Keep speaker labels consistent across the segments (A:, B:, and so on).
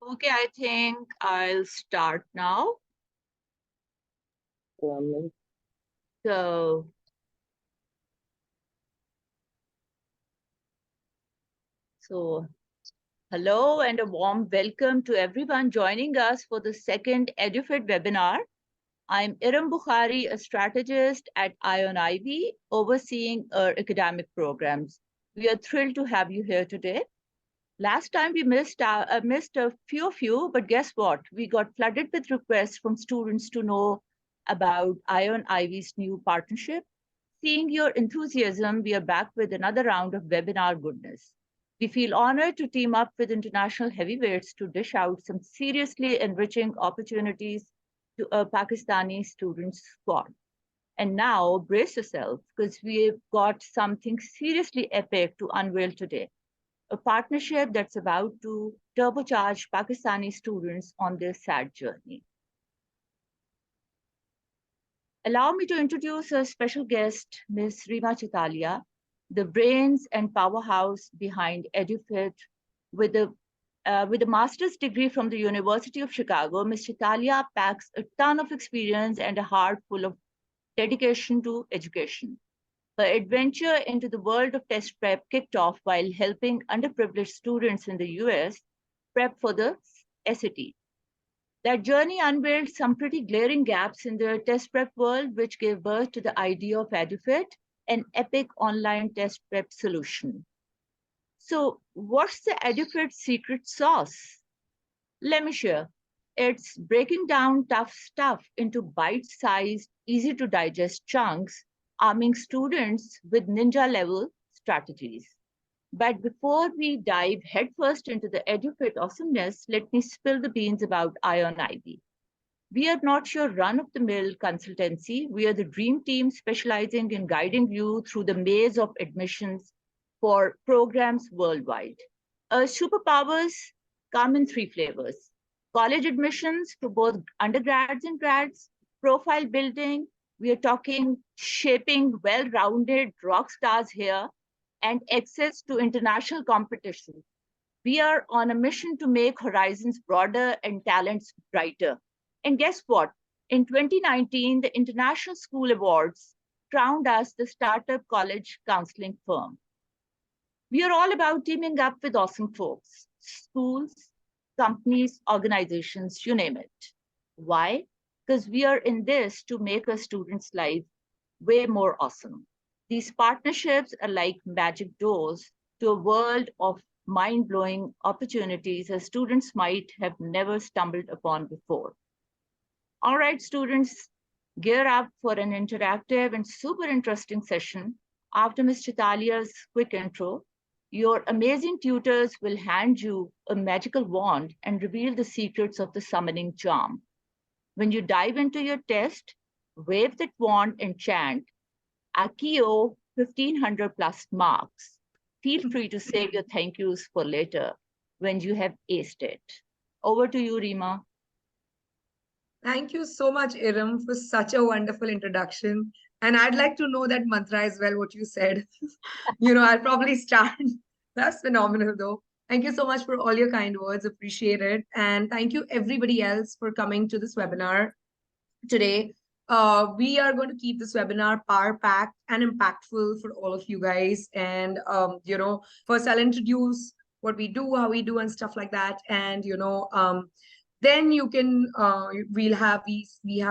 A: Okay, I think I'll start now. So, hello and a warm welcome to everyone joining us for the second Edufit webinar. I'm Iram Bukhari, a strategist at Ion Ivy, overseeing our academic programs. We are thrilled to have you here today. Last time we missed a few of you, but guess what? We got flooded with requests from students to know about Ion Ivy's new partnership. Seeing your enthusiasm, we are back with another round of webinar goodness. We feel honored to team up with international heavyweights to dish out some seriously enriching opportunities to a Pakistani student squad. And now brace yourself because we've got something seriously epic to unveil today. A partnership that's about to turbocharge Pakistani students on their sad journey. Allow me to introduce a special guest, Ms. Rima Chitalia, the brains and powerhouse behind Edufit. With a master's degree from the University of Chicago, Ms. Chitalia packs a ton of experience and a heart full of dedication to education. Her adventure into the world of test prep kicked off while helping underprivileged students in the US prep for the SAT. That journey unveiled some pretty glaring gaps in the test prep world, which gave birth to the idea of Edufit, an epic online test prep solution. So, what's the Edufit secret sauce? Let me share. It's breaking down tough stuff into bite-sized, easy-to-digest chunks, arming students with ninja-level strategies. But before we dive headfirst into the Edufit awesomeness, let me spill the beans about Ion Ivy. We are not your run-of-the-mill consultancy. We are the dream team specializing in guiding you through the maze of admissions for programs worldwide. Our superpowers come in three flavors: college admissions for both undergrads and grads, profile building. We are talking shaping well-rounded rock stars here, and access to international competition. We are on a mission to make horizons broader and talents brighter. And guess what? In 2019, the International School Awards crowned us the Startup College Counseling Firm. We are all about teaming up with awesome folks, schools, companies, organizations, you name it. Why? Because we are in this to make a student's life way more awesome. These partnerships are like magic doors to a world of mind-blowing opportunities that students might have never stumbled upon before. All right, students, gear up for an interactive and super interesting session. After Ms. Chitalia's quick intro, your amazing tutors will hand you a magical wand and reveal the secrets of the summoning charm. When you dive into your test, wave that wand and chant, Akio 1500 plus marks. Feel free to save your thank yous for later when you have aced it. Over to you, Rima.
B: Thank you so much, Iram, for such a wonderful introduction. And I'd like to know that mantra as well, what you said. I'll probably start. That's phenomenal, though. Thank you so much for all your kind words. Appreciate it. And thank you, everybody else, for coming to this webinar today. We are going to keep this webinar power-packed and impactful for all of you guys. And, first I'll introduce what we do, how we do, and stuff like that. And, then you can, we have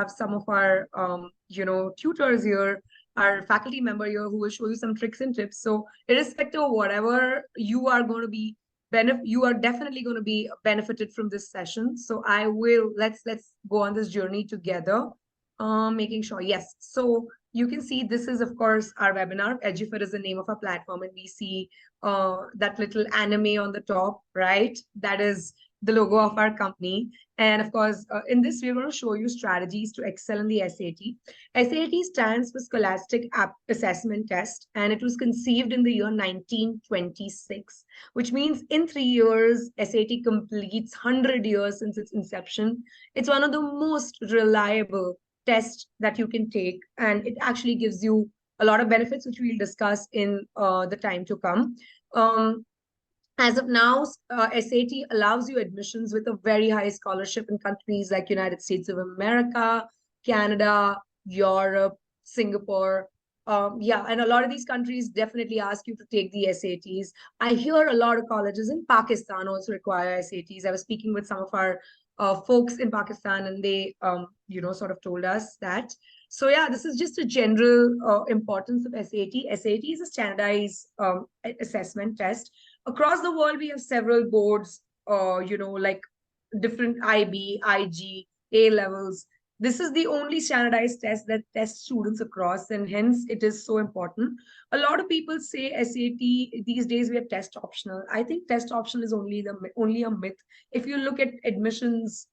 B: some of our, tutors here, our faculty member here who will show you some tricks and tips. So irrespective of whatever you are going to be, you are definitely going to be benefited from this session. So let's go on this journey together, making sure, yes. So you can see this is, of course, our webinar. Edufit is the name of our platform, and we see that little anime on the top, right? That is the logo of our company. And of course, in this, we're going to show you strategies to excel in the SAT. SAT stands for Scholastic Assessment Test, and it was conceived in the year 1926, which means in 3 years, SAT completes 100 years since its inception. It's one of the most reliable tests that you can take, and it actually gives you a lot of benefits, which we'll discuss in the time to come. As of now, SAT allows you admissions with a very high scholarship in countries like United States of America, Canada, Europe, Singapore. Yeah, and a lot of these countries definitely ask you to take the SATs. I hear a lot of colleges in Pakistan also require SATs. I was speaking with some of our folks in Pakistan, and they, sort of told us that. So yeah, this is just a general importance of SAT. SAT is a standardized assessment test. Across the world, we have several boards, like different IB, IG, A levels. This is the only standardized test that tests students across, and hence it is so important. A lot of people say SAT these days we are test optional. I think test optional is only a myth. If you look at admissions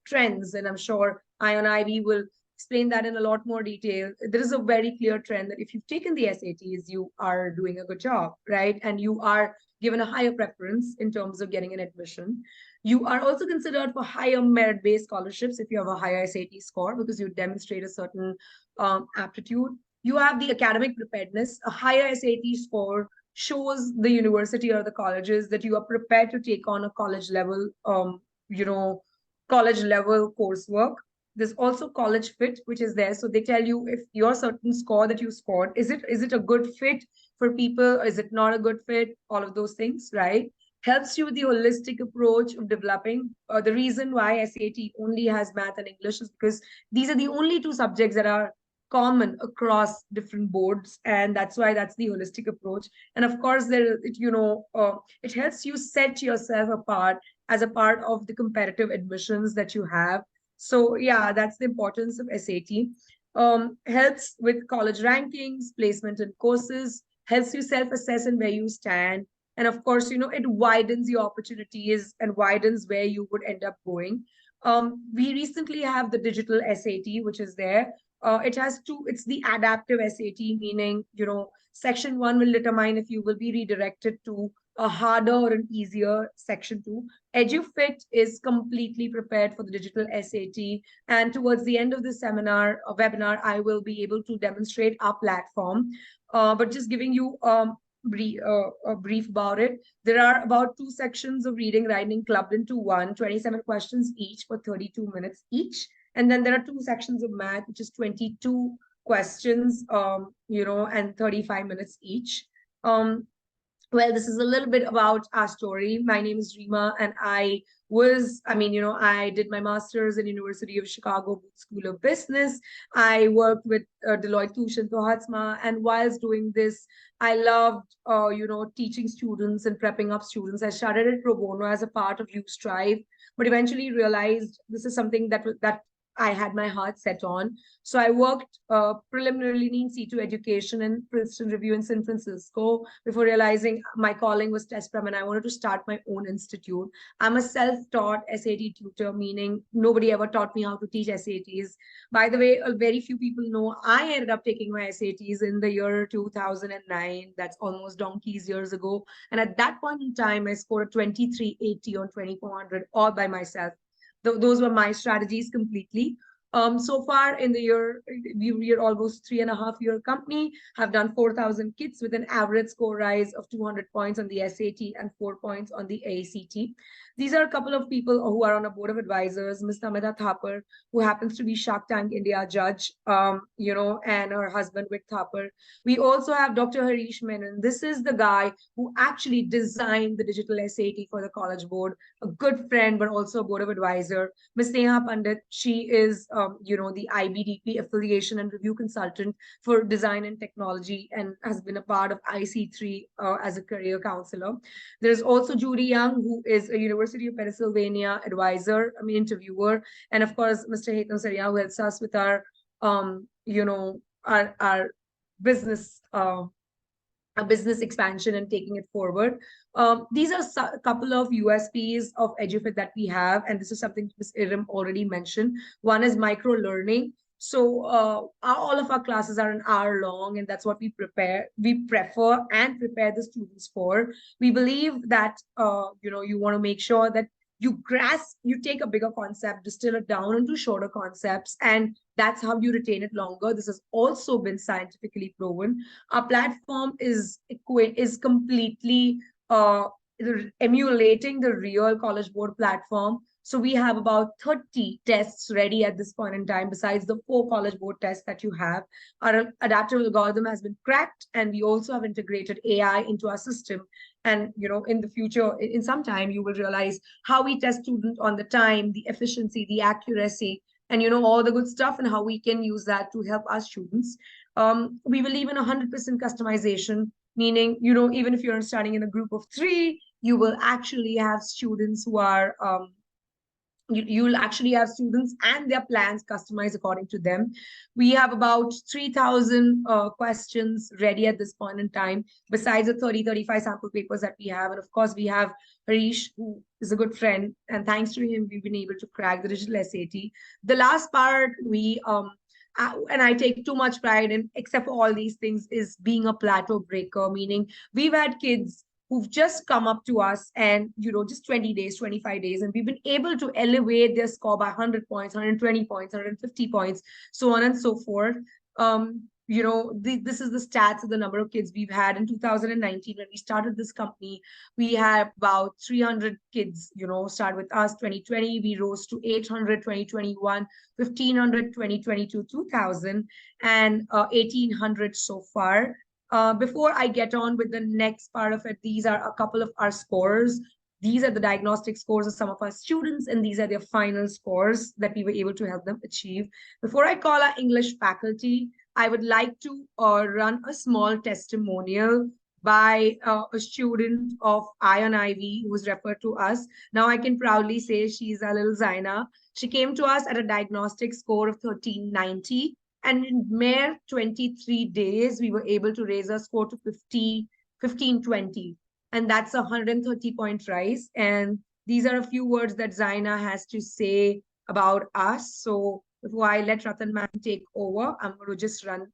B: trends, and I'm sure Ion Ivy will explain that in a lot more detail. There is a very clear trend that if you've taken the SATs, you are doing a good job, right? And you are given a higher preference in terms of getting an admission. You are also considered for higher merit-based scholarships if you have a higher SAT score because you demonstrate a certain aptitude. You have the academic preparedness. A higher SAT score shows the university or the colleges that you are prepared to take on a college level coursework. There's also college fit, which is there. So they tell you if your certain score that you scored, is it a good fit for people? Or is it not a good fit? All of those things, right? Helps you with the holistic approach of developing. The reason why SAT only has math and English is because these are the only two subjects that are common across different boards, and that's why that's the holistic approach. And of course, it helps you set yourself apart as a part of the competitive admissions that you have. So yeah, that's the importance of SAT. Helps with college rankings, placement in courses, helps you self-assess and where you stand. And of course, it widens your opportunities and widens where you would end up going. We recently have the digital SAT, which is there. It's the adaptive SAT, meaning, section one will determine if you will be redirected to a harder or an easier section two. Edufit is completely prepared for the digital SAT. And towards the end of this webinar, I will be able to demonstrate our platform. But just giving you a brief about it, there are about 2 sections of reading, writing clubbed into one, 27 questions each for 32 minutes each. And then there are 2 sections of math, which is 22 questions, and 35 minutes each. Well, this is a little bit about our story. My name is Rima, and I did my master's in University of Chicago School of Business. I worked with Deloitte Touche and Tohatsma, and whilst doing this, I loved, teaching students and prepping up students. I started it pro bono as a part of Youth Strive, but eventually realized this is something that I had my heart set on. So I worked preliminarily in C2 education and Princeton Review in San Francisco before realizing my calling was test prep and I wanted to start my own institute. I'm a self-taught SAT tutor, meaning nobody ever taught me how to teach SATs. By the way, very few people know I ended up taking my SATs in the year 2009. That's almost donkey's years ago. And at that point in time, I scored a 2380 on 2400 all by myself. Those were my strategies completely. So far in the year, we are almost 3.5-year company, have done 4,000 kits with an average score rise of 200 points on the SAT and 4 points on the ACT. These are a couple of people who are on a board of advisors. Ms. Namita Thapar, who happens to be Shark Tank India judge, and her husband, Vic Thapar. We also have Dr. Harish Menon. This is the guy who actually designed the digital SAT for the College Board, a good friend, but also a board of advisor. Ms. Neha Pandit, she is, the IBDP affiliation and review consultant for design and technology and has been a part of IC3 as a career counselor. There's also Judy Young, who is a University of Pennsylvania advisor, interviewer. And of course, Mr. Hetam Saria, who helps us with our, our business business expansion and taking it forward. These are a couple of USPs of Edufit that we have, and this is something Ms. Iram already mentioned. One is micro learning. So all of our classes are an hour long, and that's what we prefer and prepare the students for. We believe that you want to make sure that you take a bigger concept, distill it down into shorter concepts, and that's how you retain it longer. This has also been scientifically proven. Our platform is completely emulating the real College Board platform. So we have about 30 tests ready at this point in time, besides the 4 College Board tests that you have. Our adaptive algorithm has been cracked, and we also have integrated AI into our system. And in the future, in some time, you will realize how we test students on the time, the efficiency, the accuracy, and all the good stuff, and how we can use that to help our students. We believe in 100% customization, meaning even if you're studying in a group of 3, you will actually have students who are you'll actually have students and their plans customized according to them. We have about 3,000 questions ready at this point in time, besides the 35 sample papers that we have. And of course, we have Harish, who is a good friend, and thanks to him, we've been able to crack the digital SAT. The last part, and I take too much pride in, except for all these things, is being a plateau breaker, meaning we've had kids who've just come up to us and, just 20 days, 25 days, and we've been able to elevate their score by 100 points, 120 points, 150 points, so on and so forth. This is the stats of the number of kids we've had. In 2019, when we started this company, we had about 300 kids, start with us. 2020, we rose to 800, 2021, 1,500, 2022, 2,000, and 1,800 so far. Before I get on with the next part of it, these are a couple of our scores. These are the diagnostic scores of some of our students, and these are their final scores that we were able to help them achieve. Before I call our English faculty, I would like to run a small testimonial by a student of Ion Ivy who was referred to us. Now I can proudly say she's our little Zaina. She came to us at a diagnostic score of 1390. And in mere 23 days, we were able to raise our score to 1520. And that's a 130-point rise. And these are a few words that Zaina has to say about us. So before I let Ratan ma'am take over, I'm going to just run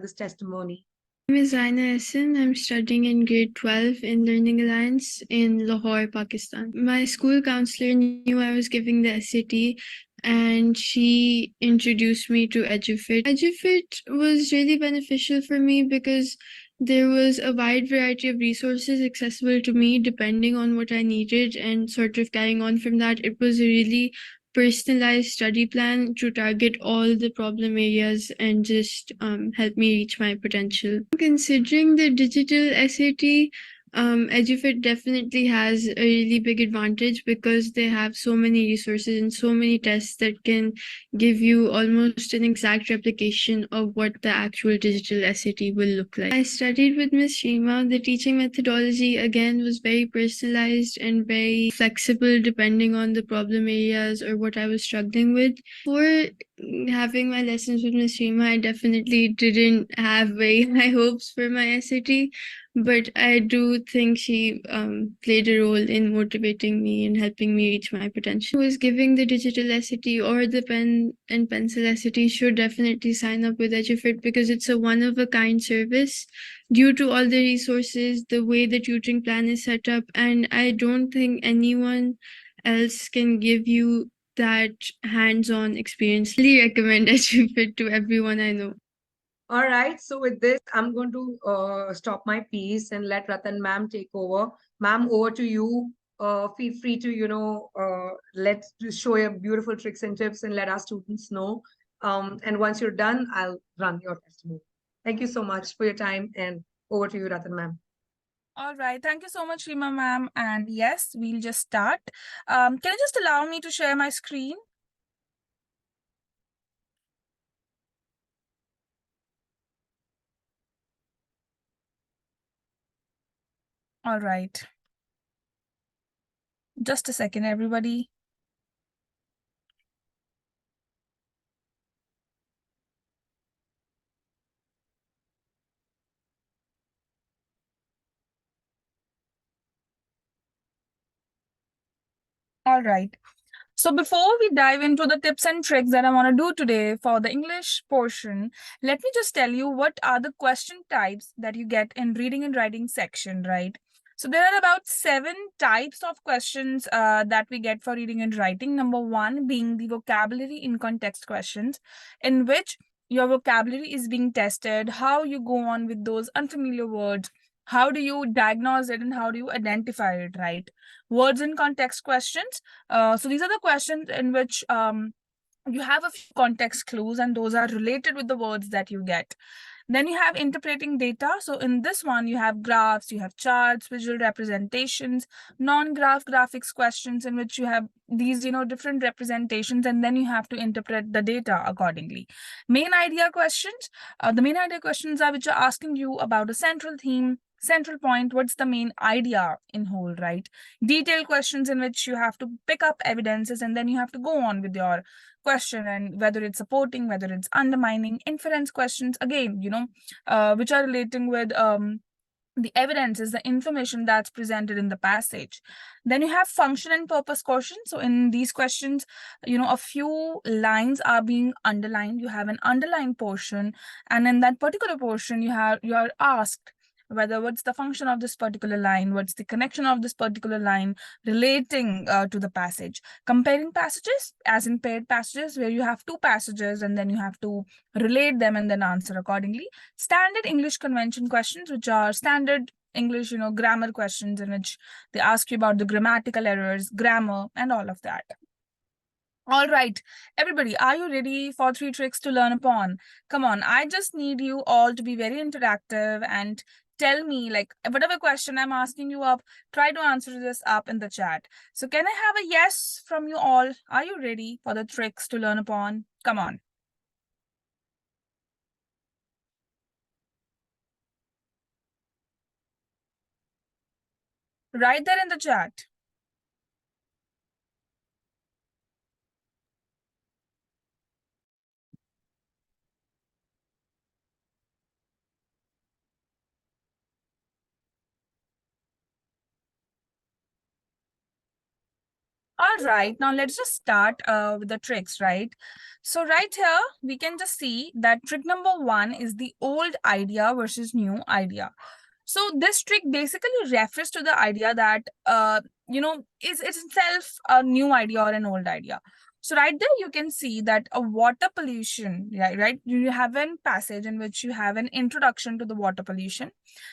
B: this testimony.
C: My name is Zaina Hassan. I'm studying in grade 12 in Learning Alliance in Lahore, Pakistan. My school counselor knew I was giving the SAT, and she introduced me to Edufit. Edufit was really beneficial for me because there was a wide variety of resources accessible to me depending on what I needed, and sort of carrying on from that, it was a really personalized study plan to target all the problem areas and just help me reach my potential. Considering the digital SAT, Edufit definitely has a really big advantage because they have so many resources and so many tests that can give you almost an exact replication of what the actual digital SAT will look like. I studied with Ms. Shima. The teaching methodology, again, was very personalized and very flexible depending on the problem areas or what I was struggling with. For having my lessons with Ms. Shima, I definitely didn't have very high hopes for my SAT, but I do think she played a role in motivating me and helping me reach my potential. Who is giving the digital SAT or the pen and pencil SAT should definitely sign up with Edufit because it's a one-of-a-kind service due to all the resources, the way the tutoring plan is set up, and I don't think anyone else can give you that hands-on experience. I really recommend Edufit to everyone I know.
B: All right, so with this, I'm going to stop my piece and let Ratan ma'am take over. Ma'am, over to you. Feel free to, let's show your beautiful tricks and tips and let our students know. And once you're done, I'll run your testimony. Thank you so much for your time, and over to you, Ratan ma'am.
D: All right. Thank you so much, Rima ma'am. And yes, we'll just start. Can you just allow me to share my screen? All right. Just a second, everybody. All right. So before we dive into the tips and tricks that I want to do today for the English portion, let me just tell you what are the question types that you get in reading and writing section, right? So there are about 7 types of questions that we get for reading and writing. Number 1 being the vocabulary in context questions, in which your vocabulary is being tested, how you go on with those unfamiliar words, How do you diagnose it and how do you identify it, right? Words in context questions. So these are the questions in which you have a few context clues and those are related with the words that you get. Then you have interpreting data. So in this one, you have graphs, you have charts, visual representations, non-graph graphics questions in which you have these, different representations, and then you have to interpret the data accordingly. Main idea questions. The main idea questions are which are asking you about a central theme, central point, what's the main idea in whole, right? Detailed questions in which you have to pick up evidences and then you have to go on with your question, and whether it's supporting, whether it's undermining. Inference questions, again, which are relating with the evidence is the information that's presented in the passage. Then you have function and purpose questions. So in these questions, a few lines are being underlined. You have an underlined portion, and in that particular portion, you are asked whether what's the function of this particular line, what's the connection of this particular line relating to the passage. Comparing passages, as in paired passages, where you have two passages and then you have to relate them and then answer accordingly. Standard English convention questions, which are standard English, grammar questions in which they ask you about the grammatical errors, grammar, and all of that. All right, everybody, are you ready for 3 tricks to learn upon? Come on, I just need you all to be very interactive and tell me, like, whatever question I'm asking you up, try to answer this up in the chat. So can I have a yes from you all? Are you ready for the tricks to learn upon? Come on. Write that in the chat. All right, now let's just start with the tricks, right? So right here, we can just see that trick number 1 is the old idea versus new idea. So this trick basically refers to the idea that, is itself a new idea or an old idea. So right there, you can see that a water pollution, right? You have a passage in which you have an introduction to the water pollution.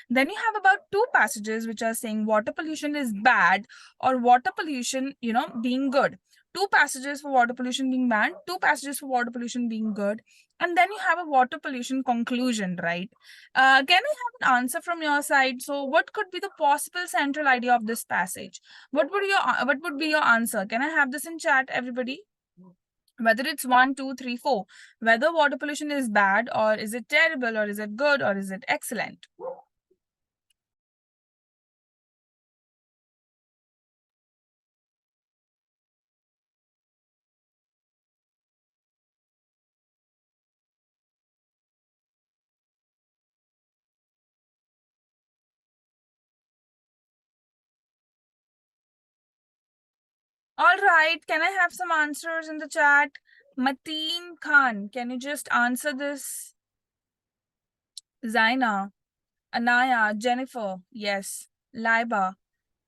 D: Then you have about 2 passages which are saying water pollution is bad or water pollution, being good. 2 passages for water pollution being bad, 2 passages for water pollution being good. And then you have a water pollution conclusion, right? Can I have an answer from your side? So what could be the possible central idea of this passage? What would be your answer? Can I have this in chat, everybody? Whether it's 1, 2, 3, 4, whether water pollution is bad or is it terrible or is it good or is it excellent? All right, can I have some answers in the chat? Mateen Khan, can you just answer this? Zaina, Anaya, Jennifer, yes. Laiba,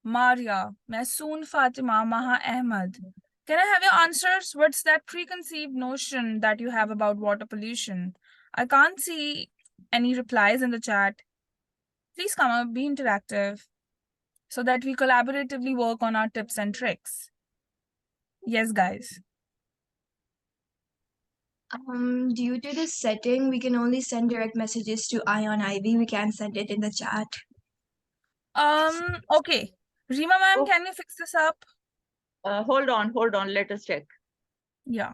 D: Maria, Masoon Fatima, Maha Ahmed. Can I have your answers? What's that preconceived notion that you have about water pollution? I can't see any replies in the chat. Please come up, be interactive so that we collaboratively work on our tips and tricks. Yes, guys.
E: Due to this setting, we can only send direct messages to Ion Ivy. We can't send it in the chat.
D: Okay. Rima ma'am,
A: Oh.
D: can you fix this up?
A: Hold on, let us check.
D: Yeah.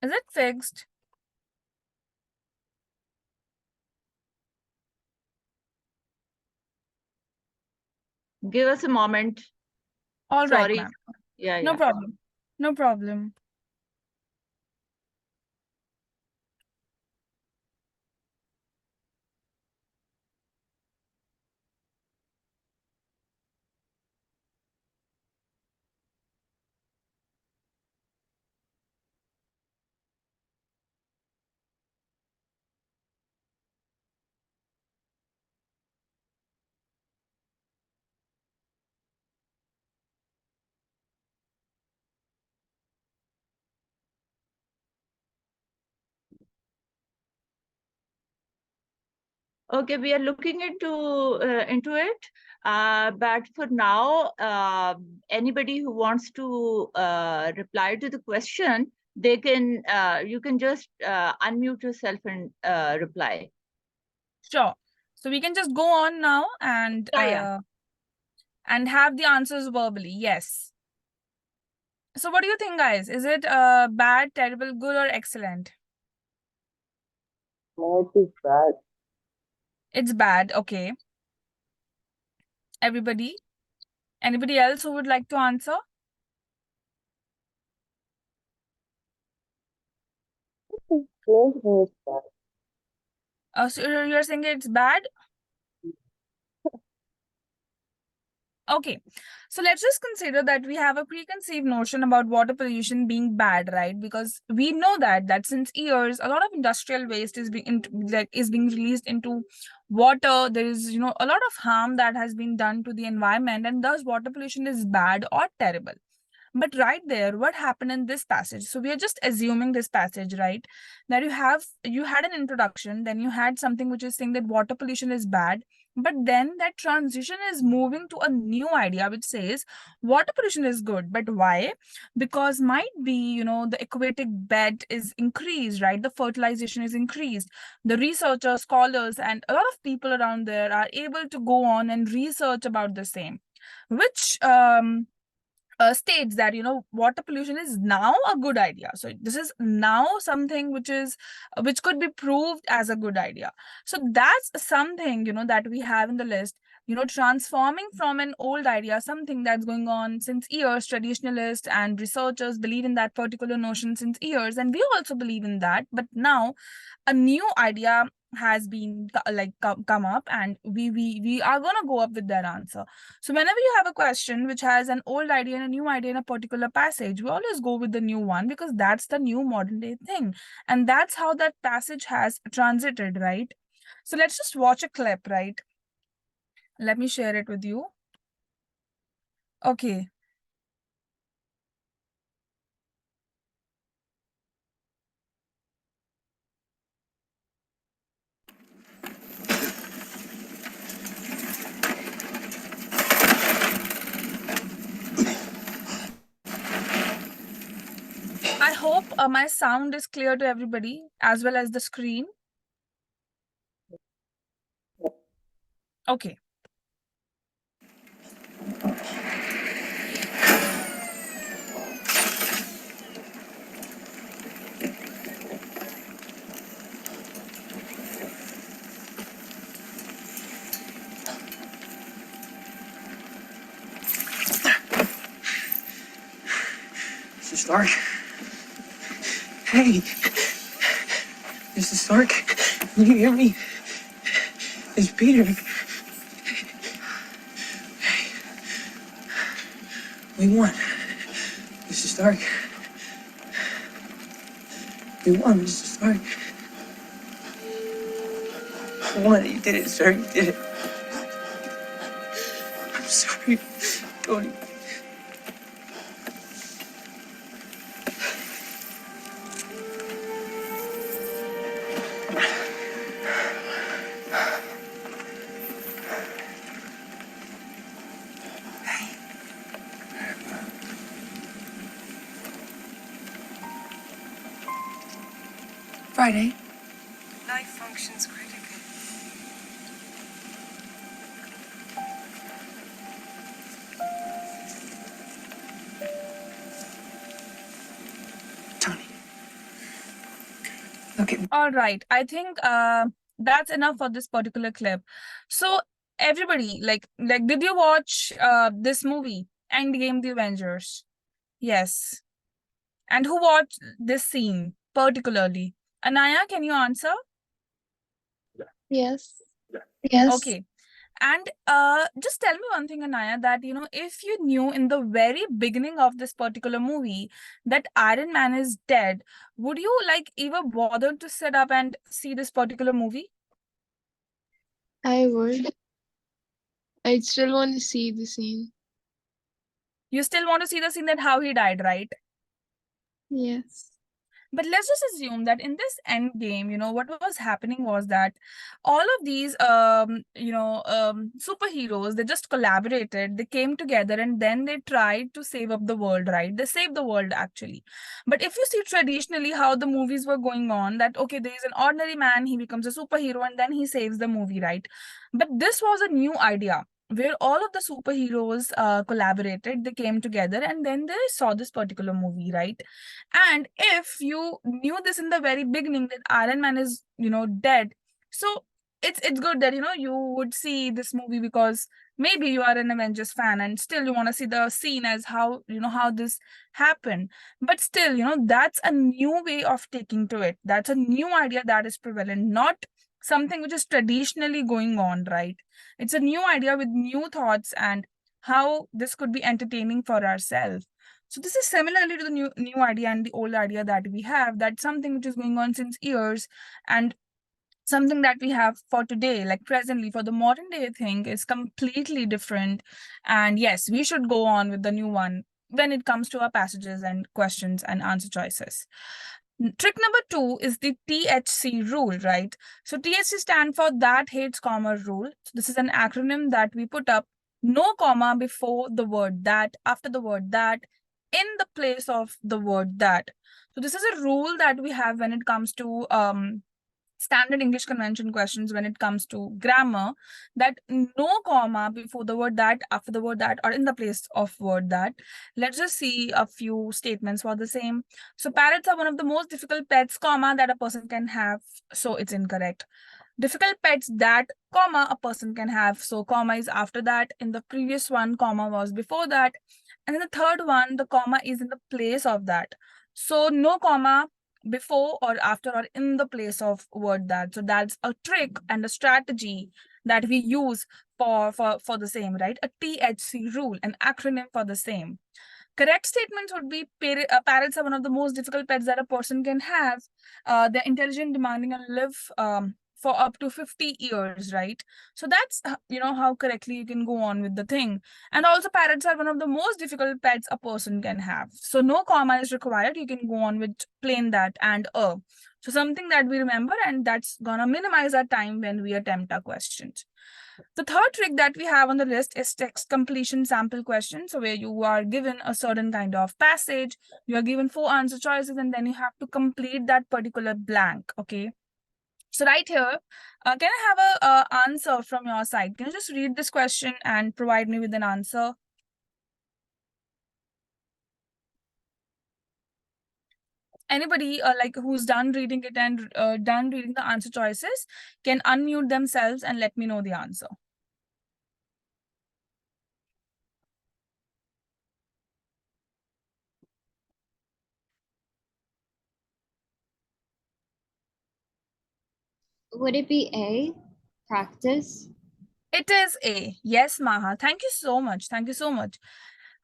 D: Is it fixed?
A: Give us a moment.
D: All right,
A: Sorry.
D: ma'am.
A: Yeah,
D: No
A: yeah.
D: problem. No problem.
A: Okay, we are looking into it. But for now, anybody who wants to reply to the question, they can. You can just unmute yourself and reply.
D: Sure. So we can just go on now and
A: Yeah.
D: and have the answers verbally. Yes. So what do you think, guys? Is it bad, terrible, good, or excellent?
F: No, it is bad.
D: It's bad. Okay. Everybody? Anybody else who would like to answer?
F: Yes, it's bad.
D: So you're saying it's bad? Okay, so let's just consider that we have a preconceived notion about water pollution being bad, right? Because we know that since years, a lot of industrial waste is being released into water. There is, a lot of harm that has been done to the environment, and thus water pollution is bad or terrible. But right there, what happened in this passage? So we are just assuming this passage, right? That you had an introduction, then you had something which is saying that water pollution is bad, but then that transition is moving to a new idea which says water pollution is good. But why? Because might be, the aquatic bed is increased, right? The fertilization is increased. The researchers, scholars, and a lot of people around there are able to go on and research about the same, which states that water pollution is now a good idea. So this is now something which could be proved as a good idea. So that's something that we have in the list, transforming from an old idea, something that's going on since years. Traditionalists and researchers believe in that particular notion since years, and we also believe in that, but now a new idea has been come up, and we are going to go up with that answer. So whenever you have a question which has an old idea and a new idea in a particular passage, we always go with the new one because that's the new modern day thing, and that's how that passage has transited, right? So let's just watch a clip, right? Let me share it with you. Okay. I hope my sound is clear to everybody as well as the screen. Okay.
F: Mr. Stark. Hey, Mr. Stark, can you hear me? It's Peter. Hey, we won. Mr. Stark. We won, Mr. Stark. We won. You did it, sir. You did it. I'm sorry, Tony. Friday.
G: Life functions critically.
F: Tony. Look at me.
D: All right. I think that's enough for this particular clip. So everybody, did you watch this movie, Endgame, The Avengers? Yes. And who watched this scene particularly? Anaya, can you answer?
C: Yes. Yes.
D: Okay. And just tell me one thing, Anaya, that if you knew in the very beginning of this particular movie that Iron Man is dead, would you even bother to sit up and see this particular movie?
C: I would. I'd still want to see the scene.
D: You still want to see the scene that how he died, right?
C: Yes.
D: But let's just assume that in this end game, what was happening was that all of these, superheroes, they just collaborated, they came together, and then they tried to save up the world, right? They saved the world actually. But if you see traditionally how the movies were going on, that, okay, there is an ordinary man, he becomes a superhero, and then he saves the movie, right? But this was a new idea where all of the superheroes collaborated, they came together, and then they saw this particular movie, right? And if you knew this in the very beginning that Iron Man is, dead, so it's good that you would see this movie because maybe you are an Avengers fan and still you want to see the scene as how this happened. But still, that's a new way of taking to it. That's a new idea that is prevalent, not something which is traditionally going on, right? It's a new idea with new thoughts and how this could be entertaining for ourselves. So this is similarly to the new idea and the old idea that we have, that something which is going on since years and something that we have for today, like presently for the modern day thing, is completely different. And yes, we should go on with the new one when it comes to our passages and questions and answer choices. Trick number 2 is the THC rule, right? So THC stand for that hates comma rule. So this is an acronym that we put up: no comma before the word that, after the word that, in the place of the word that. So this is a rule that we have when it comes to standard English convention questions, when it comes to grammar, that no comma before the word that, after the word that, or in the place of word that. Let's just see a few statements for the same. So parrots are one of the most difficult pets, comma, that a person can have. So it's incorrect. Difficult pets that, comma, a person can have. So comma is after that. In the previous one, comma was before that. And in the third one, the comma is in the place of that. So no comma before or after or in the place of word that. So that's a trick and a strategy that we use for the same, right? A THC rule, an acronym for the same. Correct statements would be parrots are one of the most difficult pets that a person can have. They're intelligent, demanding, and live for up to 50 years, right? So that's, how correctly you can go on with the thing. And also parrots are one of the most difficult pets a person can have. So no comma is required. You can go on with plain that and a. So something that we remember, and that's gonna minimize our time when we attempt our questions. The third trick that we have on the list is text completion sample questions. So where you are given a certain kind of passage, you are given 4 answer choices, and then you have to complete that particular blank, okay? So right here, can I have a answer from your side? Can you just read this question and provide me with an answer? Anybody like who's done reading it and done reading the answer choices can unmute themselves and let me know the answer.
H: Would it be A, practice?
D: It is A. Yes, Maha. Thank you so much. Thank you so much.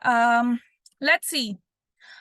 D: Let's see.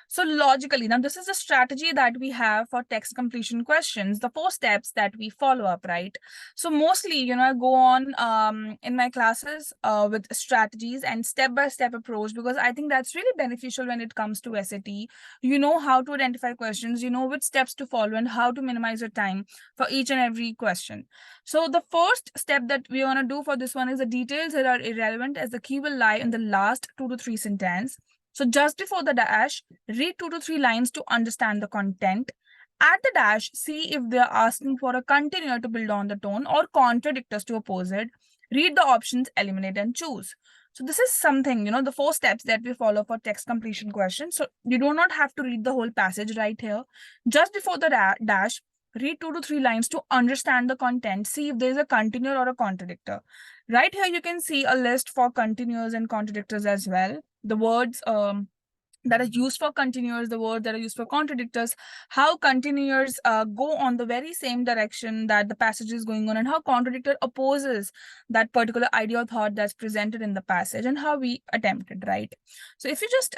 D: So logically, now this is a strategy that we have for text completion questions, the 4 steps that we follow up, right? So mostly, I go on in my classes with strategies and step-by-step approach, because I think that's really beneficial when it comes to SAT. You know how to identify questions, you know which steps to follow and how to minimize your time for each and every question. So the first step that we want to do for this one is the details that are irrelevant, as the key will lie in the last 2 to 3 sentences. So just before the dash, read 2 to 3 lines to understand the content. At the dash, see if they are asking for a continuer to build on the tone or contradictors to oppose it. Read the options, eliminate, and choose. So this is something, the 4 steps that we follow for text completion questions. So you do not have to read the whole passage right here. Just before the dash, read 2 to 3 lines to understand the content. See if there is a continuer or a contradictor. Right here, you can see a list for continuers and contradictors as well. The words that are used for continuers, the words that are used for contradictors, how continuers go on the very same direction that the passage is going on, and how contradictor opposes that particular idea or thought that's presented in the passage, and how we attempt it, right? So if you just,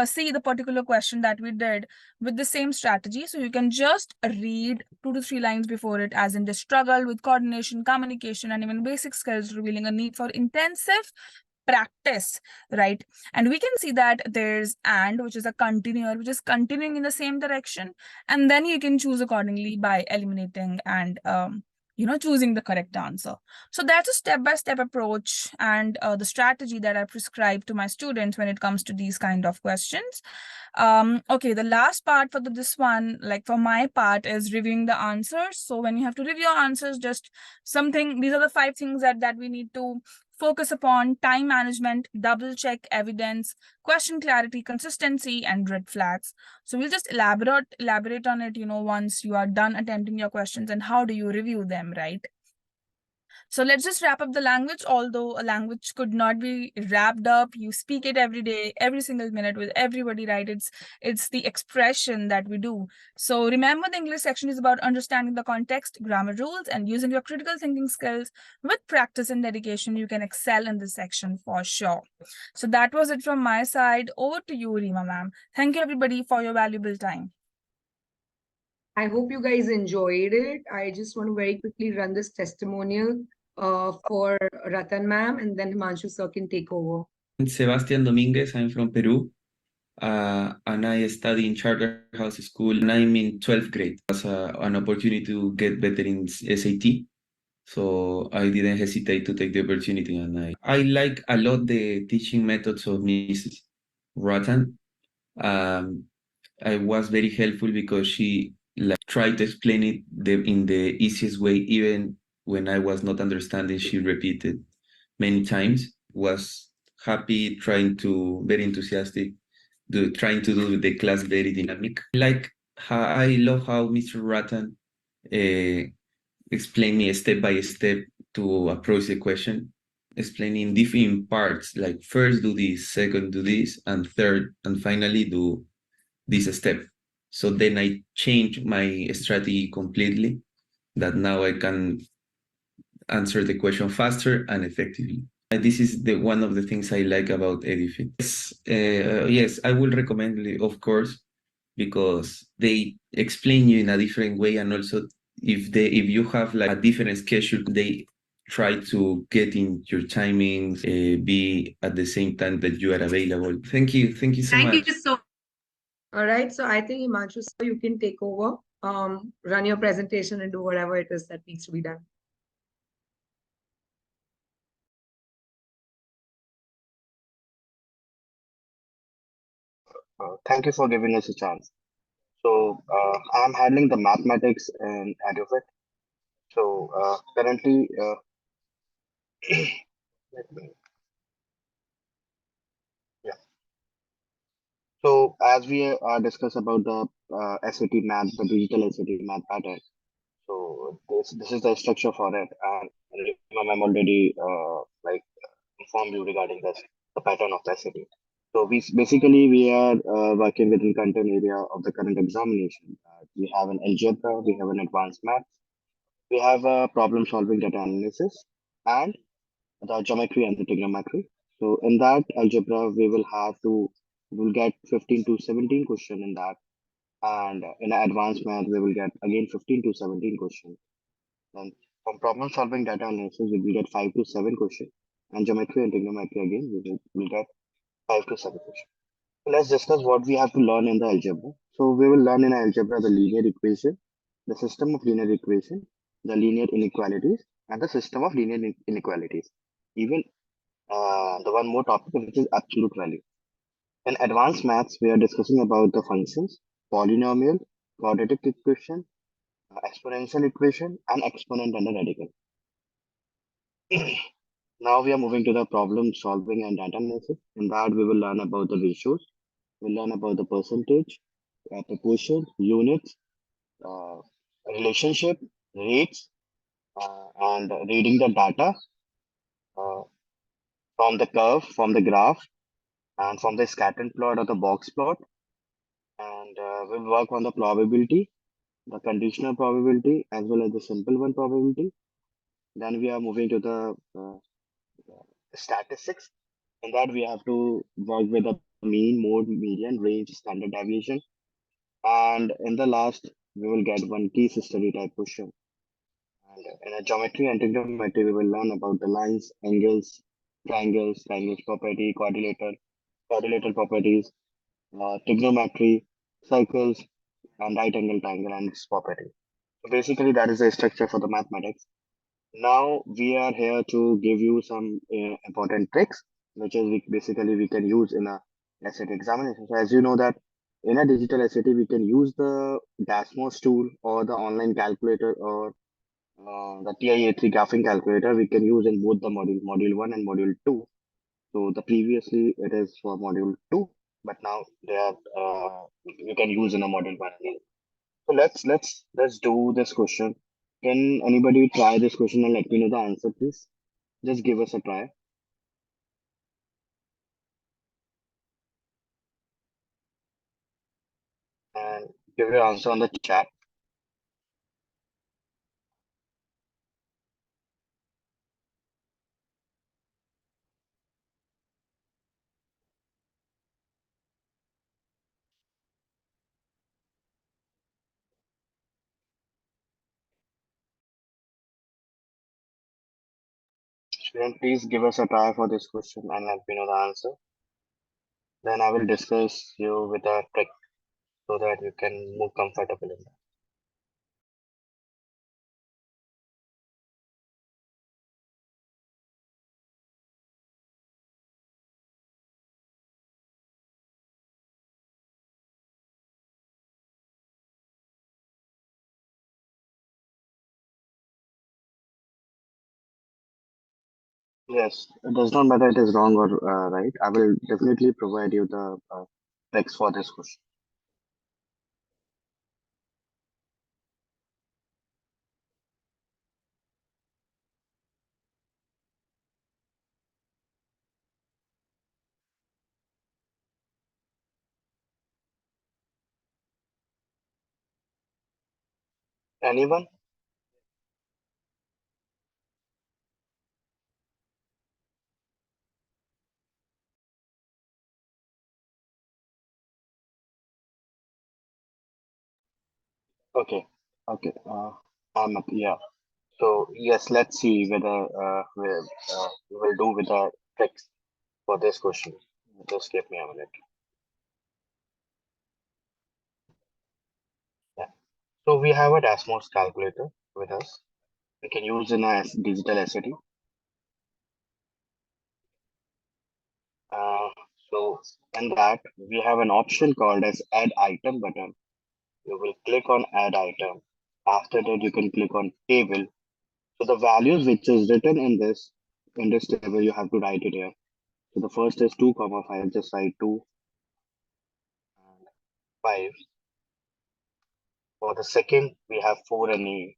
D: see the particular question that we did with the same strategy, so you can just read 2 to 3 lines before it, as in the struggle with coordination, communication, and even basic skills, revealing a need for intensive practice, right? And we can see that there's and, which is a continuer, which is continuing in the same direction. And then you can choose accordingly by eliminating and choosing the correct answer. So that's a step-by-step approach and the strategy that I prescribe to my students when it comes to these kind of questions. Okay, the last part for this one, like for my part, is reviewing the answers. So when you have to review your answers, just these are the 5 things that we need to focus upon: time management, double check evidence, question clarity, consistency, and red flags. So we'll just elaborate on it, once you are done attempting your questions and how do you review them, right? So let's just wrap up the language. Although a language could not be wrapped up, you speak it every day, every single minute with everybody, right? It's the expression that we do. So remember, the English section is about understanding the context, grammar rules, and using your critical thinking skills. With practice and dedication, you can excel in this section for sure. So that was it from my side. Over to you, Rima ma'am. Thank you everybody for your valuable time.
B: I hope you guys enjoyed it. I just want to very quickly run this testimonial for Ratan ma'am, and then Himanshu sir can take over.
I: Sebastian Dominguez, I'm from Peru, and I study in Charterhouse School, and I'm in 12th grade. It was an opportunity to get better in SAT, so I didn't hesitate to take the opportunity, and I like a lot the teaching methods of Mrs. Ratan. I was very helpful because she tried to explain it in the easiest way. Even when I was not understanding, she repeated many times. Was happy, very enthusiastic, trying to do the class very dynamic. I love how Mr. Ratan explained me step by step to approach the question, explaining different parts, like first do this, second do this, and third, and finally do this step. So then I changed my strategy completely, that now I can answer the question faster and effectively. This is one of the things I like about Edufit. Yes, I will recommend it, of course, because they explain you in a different way, and also if you have like a different schedule, they try to get in your timings, be at the same time that you are available. Thank you so much.
B: Thank you so. All right, so I think Himanshu sir, you can take over, run your presentation and do whatever it is that needs to be done.
J: Thank you for giving us a chance. So I'm handling the mathematics in Edufit. So currently, let me, yeah. So as we discuss about the SAT math, the digital SAT math pattern. So this is the structure for it, and I'm already informed you regarding the pattern of the SAT. So we are working within content area of the current examination. We have an algebra, we have an advanced math, we have a problem solving data analysis, and the geometry and the trigonometry. So in that algebra, we'll get 15 to 17 question in that, and in advanced math, we will get again 15 to 17 question. Then from problem solving data analysis, we will get 5 to 7 question, and geometry and trigonometry again, we will get 5 to 7 question. So let's discuss what we have to learn in the algebra. So we will learn in algebra the linear equation, the system of linear equation, the linear inequalities, and the system of linear inequalities. Even the one more topic, which is absolute value. In advanced maths, we are discussing about the functions, polynomial, quadratic equation, exponential equation, and exponent and the radical. Now we are moving to the problem solving and data analysis. In that, we will learn about the ratios. We'll learn about the percentage, proportion, units, relationship, rates, and reading the data from the curve, from the graph, and from the scatter plot or the box plot. And we'll work on the probability, the conditional probability, as well as the simple one probability. Then we are moving to the statistics. In that, we have to work with the mean, mode, median, range, standard deviation. And in the last, we will get one case study type question. And in a geometry and trigonometry, we will learn about the lines, angles, triangles, property, quadrilateral properties, trigonometry, circles, and right angle triangle and its property. So basically, that is the structure for the mathematics. Now we are here to give you some important tricks, which is basically we can use in a SAT examination. So as you know that in a digital SAT, we can use the Dasmos tool or the online calculator or the TI-83 graphing calculator. We can use in both the module 1 and module 2. So the previously it is for module 2, but now they are you can use in a module 1 again. So let's do this question. Can anybody try this question and let me know the answer, please? Just give us a try and give your answer on the chat. Student, please give us a try for this question and let me know the answer. Then I will discuss you with a trick so that you can move comfortable in that. Yes, it does not matter it is wrong or right. I will definitely provide you the tricks for this question. Anyone? Okay, okay. I'm up. Yeah. So yes, let's see whether we will do with the tricks for this question. Just give me a minute. Yeah. So we have a Dasmos calculator with us. We can use in a digital SAT. Uh, so in that we have an option called as Add Item button. You will click on Add Item. After that, you can click on Table. So the values which is written in this table, you have to write it here. So the first is 2, 5. Just write 2 and 5. For the second, we have 4 and 8.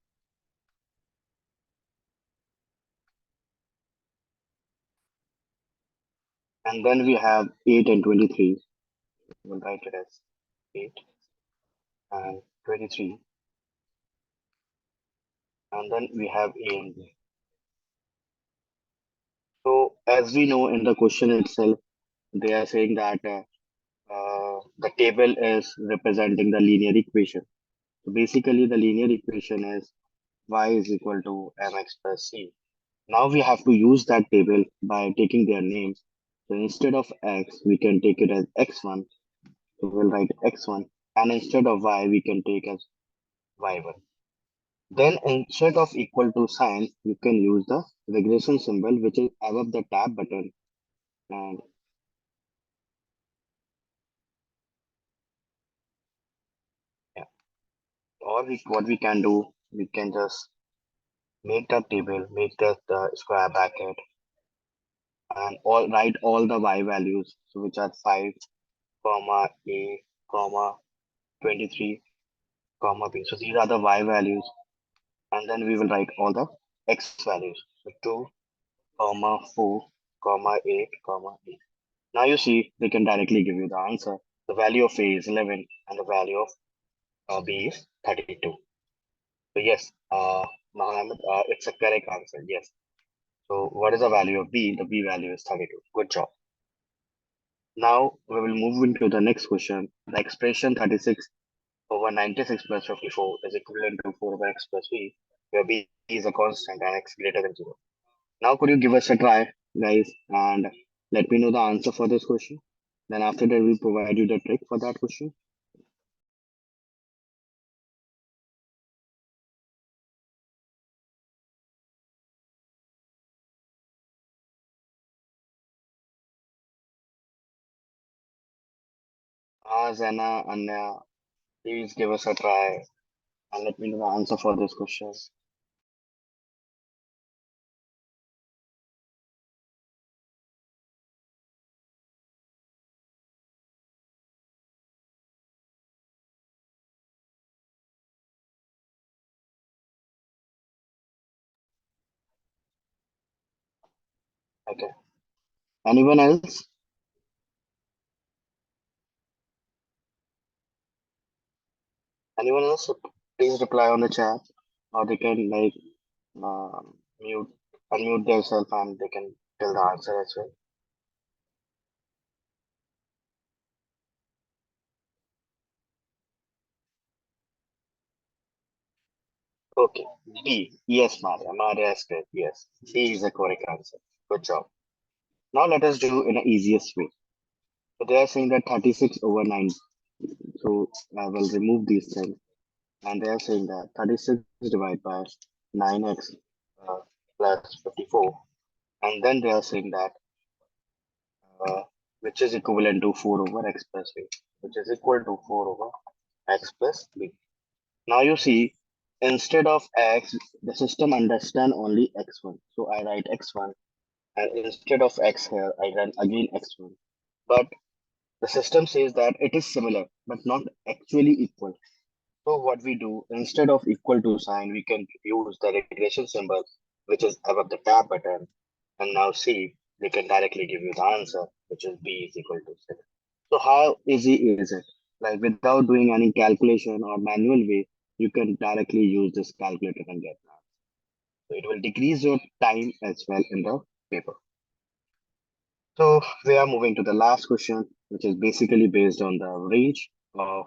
J: And then we have 8 and 23. We'll write it as 8 and 23. And then we have A and B. So as we know in the question itself, they are saying that the table is representing the linear equation. So basically the linear equation is y is equal to mx plus c. Now we have to use that table by taking their names. So instead of x, we can take it as x1. So we'll write x1. And instead of y, we can take as y1. Then instead of equal to sign, you can use the regression symbol, which is above the tab button. And yeah, what we can do, we can just make the table, make the square bracket, and write all the y values, so which are 5, comma a, comma 23, comma b. So these are the y values, and then we will write all the x values. So 2, comma 4, comma 8, comma b. Now you see they can directly give you the answer. The value of a is 11, and the value of b is 32. So yes, Mohammed, it's a correct answer. Yes. So what is the value of b? The b value is 32. Good job. Now we will move into the next question. The expression 36 over 96 plus 54 is equivalent to 4 over x plus b, where b is a constant and x greater than 0. Now could you give us a try guys, and let me know the answer for this question. Then after that, we provide you the trick for that question. Zana, Anya, please give us a try and let me know the answer for this question. Okay. Anyone else? Anyone else? Please reply on the chat, or they can like mute, unmute themselves, and they can tell the answer as well. Okay, B. Yes, Maria. Maria is correct. Yes, C is the correct answer. Good job. Now let us do in the easiest way. So they are saying that 36 over 9. So I will remove these things. And they are saying that 36 divided by 9x plus 54. And then they are saying that uh, which is equivalent to 4 over x plus b, which is equal to 4 over x plus b. Now you see, instead of x, the system understand only x1. So I write x1, and instead of x here, I write again x1. But the system says that it is similar, but not actually equal. So what we do, instead of equal to sign, we can use the regression symbol, which is above the tab button. And now see, we can directly give you the answer, which is b is equal to 7. So how easy is it? Like without doing any calculation or manual way, you can directly use this calculator and get that. So it will decrease your time as well in the paper. So we are moving to the last question, which is basically based on the range of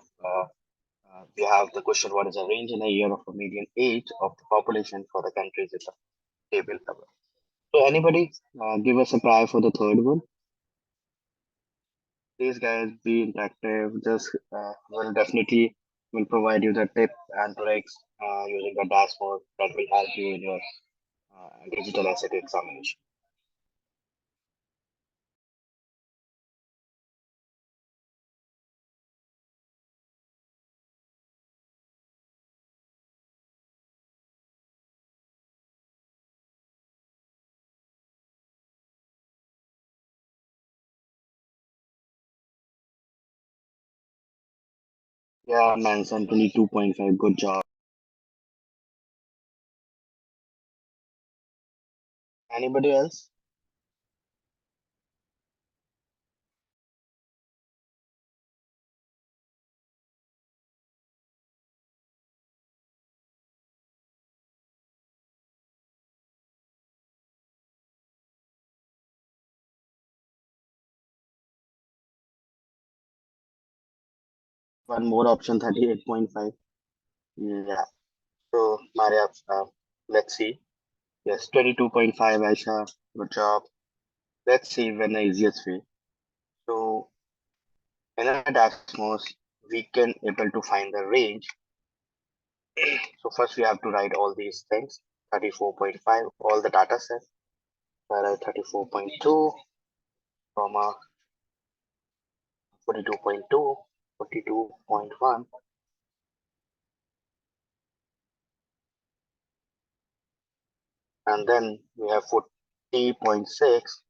J: we have the question, what is the range in a year of a median age of the population for the countries in the table cover? So anybody give us a try for the third one? Please guys be interactive. Just will definitely will provide you the tip and tricks using the dashboard that will help you in your digital asset examination. Yeah, man, 22.5. Good job. Anybody else? One more option, 38.5. Yeah. So Maria, let's see. Yes, 22.5, Aisha. Good job. Let's see when the easiest way. So in a dashboard, we can able to find the range. So first we have to write all these things. 34.5, all the data set. I write 34.2, comma 42.2, 42.1, and then we have 40.6.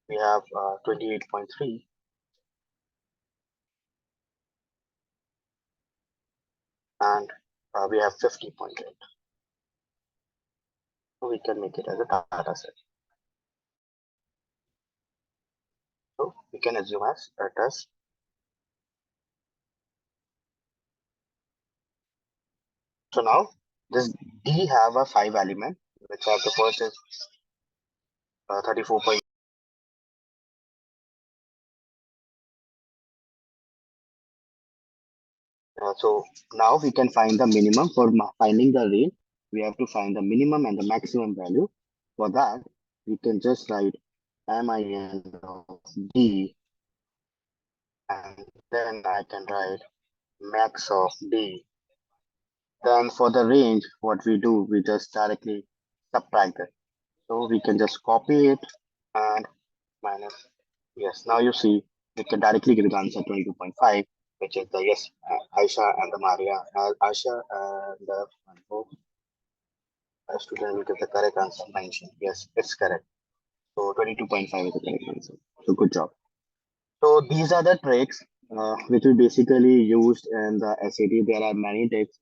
J: We have 28.3, and we have 50.8. So we can make it as a data set. So we can assume as a test. So now this D have a 5 element, which are the first is 34. So now we can find the minimum for finding the range. We have to find the minimum and the maximum value For that, we can just write min of d, and then I can write max of d. Then for the range, what we do, we just directly subtract it. So we can just copy it and minus. Yes, now you see we can directly give the answer 22.5, which is the yes, Aisha and the Maria. Aisha and the student will give the correct answer 19. Yes, it's correct. So 22.5 is the correct answer. So good job. So these are the tricks which we basically used in the SAT. There are many tricks.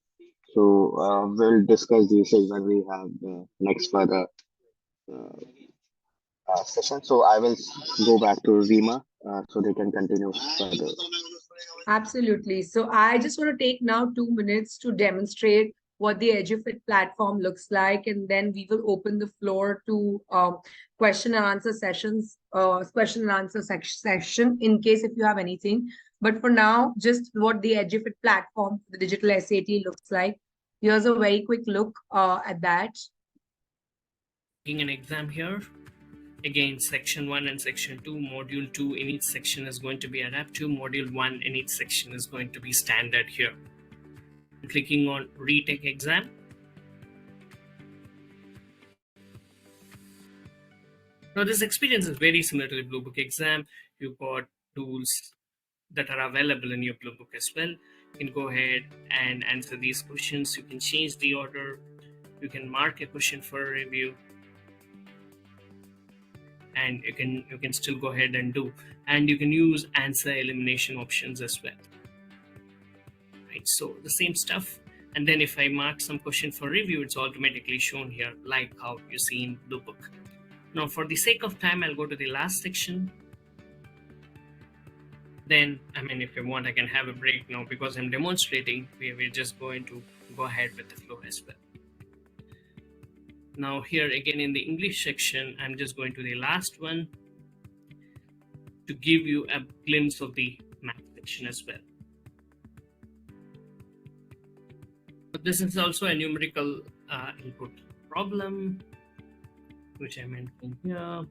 J: So we'll discuss these things when we have the next further uh, session. So I will go back to Rima so they can continue further.
B: Absolutely. So I just want to take now 2 minutes to demonstrate what the Edufit platform looks like, and then we will open the floor to question and answer sessions, question and answer session in case if you have anything. But for now, just what the Edufit platform, the digital SAT looks like. Here's a very quick look at that.
K: Taking an exam here. Again, section 1 and section 2, module 2 in each section is going to be adaptive. Module 1 in each section is going to be standard here. Clicking on retake exam. Now this experience is very similar to the Blue Book exam. You've got tools that are available in your Blue Book as well. You can go ahead and answer these questions. You can change the order. You can mark a question for a review. And you can still go ahead and do, and you can use answer elimination options as well, right? So the same stuff, and then if I mark some question for review, it's automatically shown here like how you see in Blue Book. Now for the sake of time, I'll go to the last section. Then if you want, I can have a break now because I'm demonstrating. We're just going to go ahead with the flow as well. Now here again in the English section, I'm just going to the last one to give you a glimpse of the math section as well. But this is also a numerical input problem, which I mentioned here.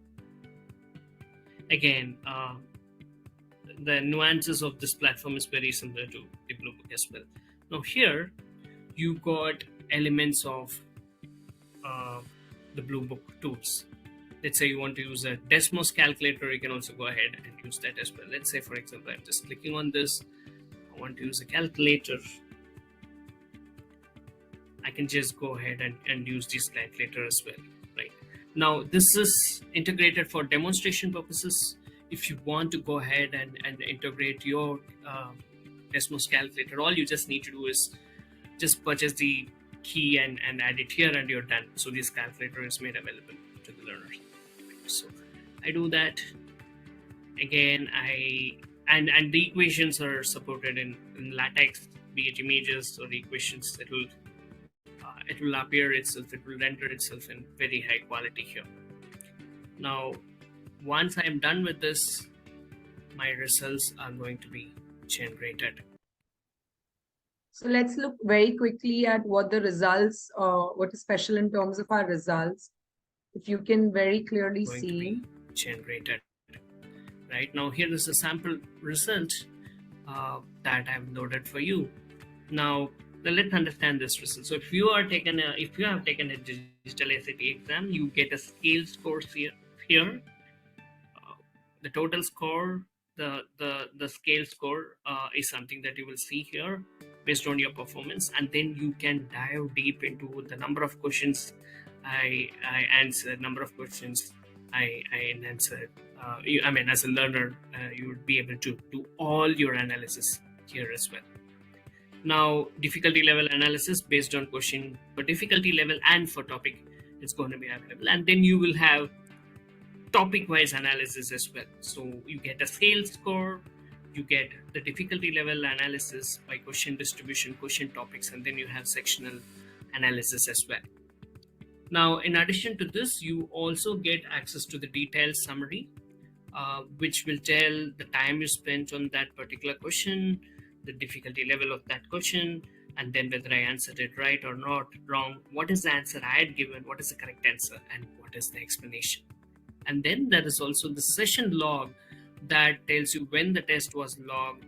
K: Again, the nuances of this platform is very similar to the Blue Book as well. Now here, you got elements of the Blue Book tools. Let's say you want to use a Desmos calculator, you can also go ahead and use that as well. Let's say, for example, I'm just clicking on this. I want to use a calculator. I can just go ahead and use this calculator as well, right? Now, this is integrated for demonstration purposes. If you want to go ahead and integrate your Desmos calculator, all you just need to do is just purchase the key and add it here and you're done. So this calculator is made available to the learners. So I do that. Again, and the equations are supported in LaTeX, be it images or the equations. It will appear itself, it will render itself in very high quality here. Now, once I'm done with this, my results are going to be generated.
B: So let's look very quickly at what the results, what is special in terms of our results. If you can very clearly see.
K: Generated. Right now, here is a sample result that I've loaded for you. Now, let's understand this result. So if you have taken a digital SAT exam, you get a scale score here. The total score, the scale score is something that you will see here based on your performance, and then you can dive deep into the number of questions I answered, number of questions I answered. As a learner, you would be able to do all your analysis here as well. Now, difficulty level analysis based on question for difficulty level and for topic, it's going to be available, and then you will have topic-wise analysis as well. So you get a scale score, you get the difficulty level analysis by question distribution, question topics, and then you have sectional analysis as well. Now, in addition to this, you also get access to the detailed summary, which will tell the time you spent on that particular question, the difficulty level of that question, and then whether I answered it right or not, wrong, what is the answer I had given, what is the correct answer, and what is the explanation. And then there is also the session log that tells you when the test was logged,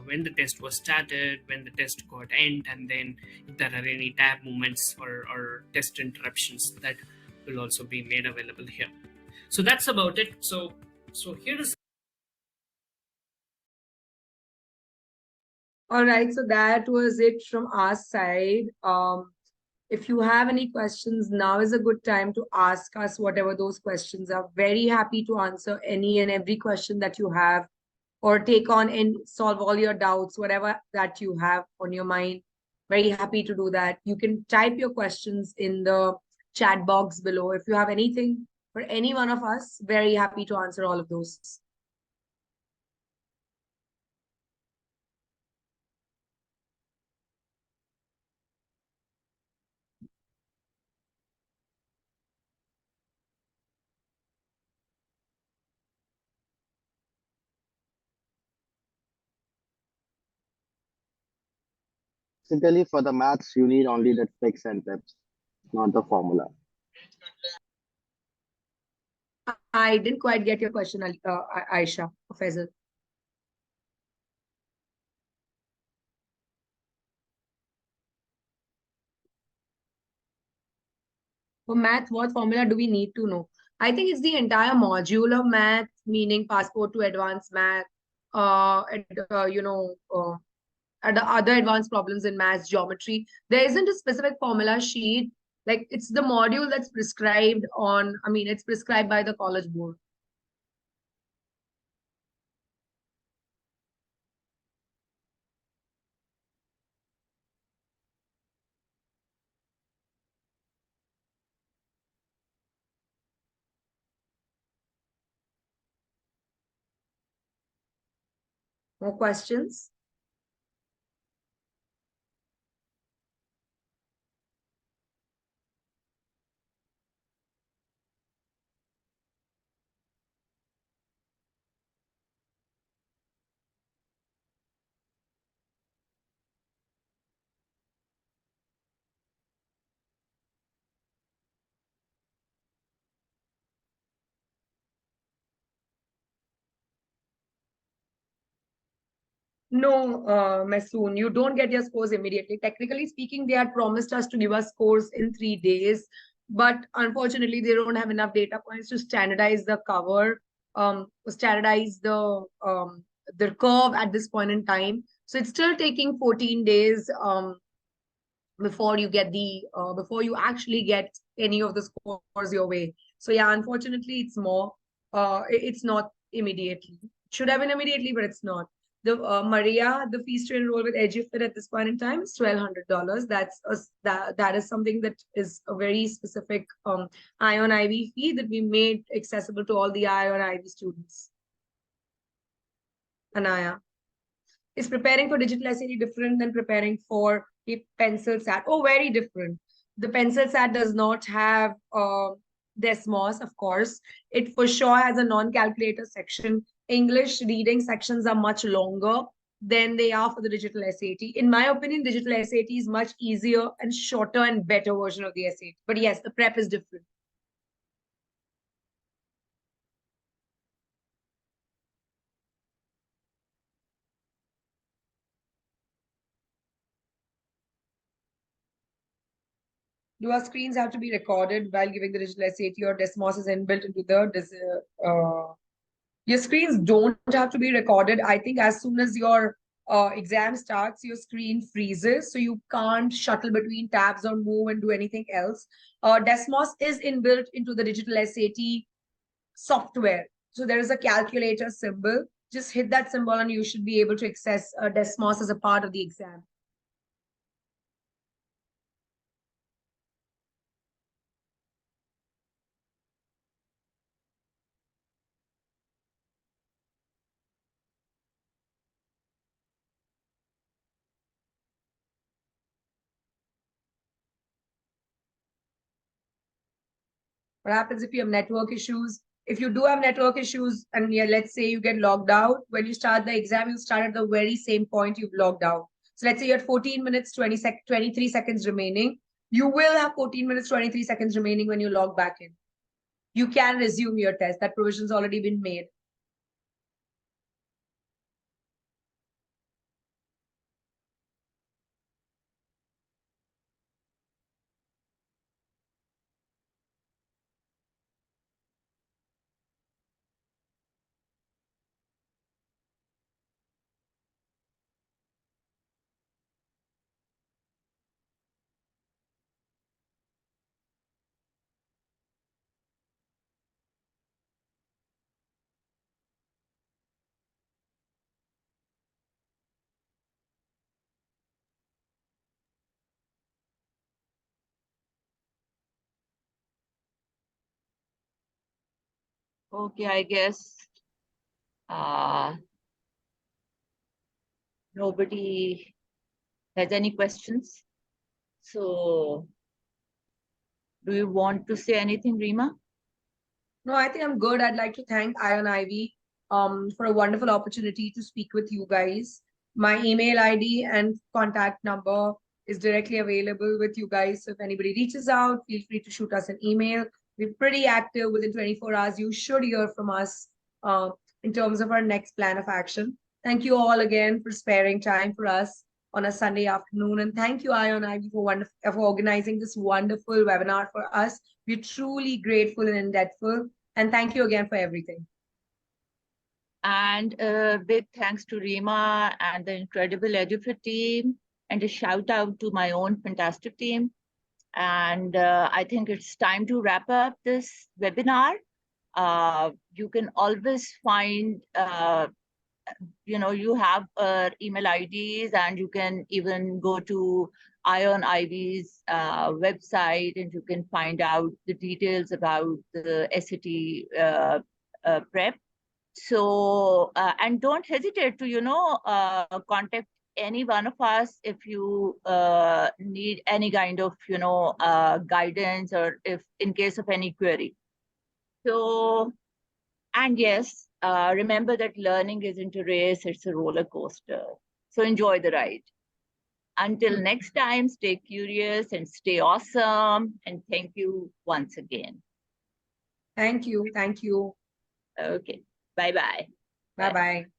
K: when the test was started, when the test got end, and then if there are any tab movements or test interruptions, that will also be made available here. So that's about it. So here is.
B: All right, so that was it from our side. If you have any questions, now is a good time to ask us whatever those questions are. Very happy to answer any and every question that you have, or take on and solve all your doubts, whatever that you have on your mind. Very happy to do that. You can type your questions in the chat box below. If you have anything for any one of us, very happy to answer all of those.
J: Basically, for the maths, you need only the tricks and tips, not the formula.
B: I didn't quite get your question, Aisha, Professor. For math, what formula do we need to know? I think it's the entire module of math, meaning passport to advanced math, and, and the other advanced problems in math, geometry. There isn't a specific formula sheet. Like, it's the module that's prescribed it's prescribed by the college board. More questions? No, Masoon, you don't get your scores immediately. Technically speaking, they had promised us to give us scores in 3 days, but unfortunately, they don't have enough data points to standardize the cover, standardize the curve at this point in time. So it's still taking 14 days before you get before you actually get any of the scores your way. So yeah, unfortunately, it's more. It's not immediately. It should have been immediately, but it's not. The Maria, the fees to enroll with Edufit at this point in time is $1,200. That is something that is a very specific ION IB fee that we made accessible to all the ION IB students. Anaya, is preparing for digital SAT different than preparing for a pencil SAT? Oh, very different. The pencil SAT does not have Desmos, of course. It for sure has a non-calculator section. English reading sections are much longer than they are for the digital SAT. In my opinion, digital SAT is much easier and shorter and better version of the SAT. But yes, the prep is different. Do our screens have to be recorded while giving the digital SAT, or Desmos is inbuilt into the your screens don't have to be recorded. I think as soon as your exam starts, your screen freezes, so you can't shuttle between tabs or move and do anything else. Desmos is inbuilt into the digital SAT software. So there is a calculator symbol. Just hit that symbol and you should be able to access Desmos as a part of the exam. What happens if you have network issues? If you do have network issues and let's say you get logged out, when you start the exam, you start at the very same point you've logged out. So let's say you had 14 minutes, 23 seconds remaining. You will have 14 minutes, 23 seconds remaining when you log back in. You can resume your test. That provision's already been made.
A: Okay, I guess nobody has any questions. So do you want to say anything, Rima?
B: No, I think I'm good. I'd like to thank Ion Ivy for a wonderful opportunity to speak with you guys. My email ID and contact number is directly available with you guys. So if anybody reaches out, feel free to shoot us an email. We're pretty active within 24 hours. You should hear from us in terms of our next plan of action. Thank you all again for sparing time for us on a Sunday afternoon. And thank you, Ion Ivy, for organizing this wonderful webinar for us. We're truly grateful and indebtful. And thank you again for everything.
A: And a big thanks to Rima and the incredible Edufit team, and a shout out to my own fantastic team. And I think it's time to wrap up this webinar. You can always find, you have email IDs, and you can even go to Ion Ivy's website, and you can find out the details about the SAT prep. So, and don't hesitate to, contact any one of us if you need any kind of, guidance, or if in case of any query. So, and yes, remember that learning isn't a race, it's a roller coaster. So enjoy the ride. Until next time, stay curious and stay awesome. And thank you once again.
B: Thank you. Thank you.
A: Okay. Bye-bye.
B: Bye-bye.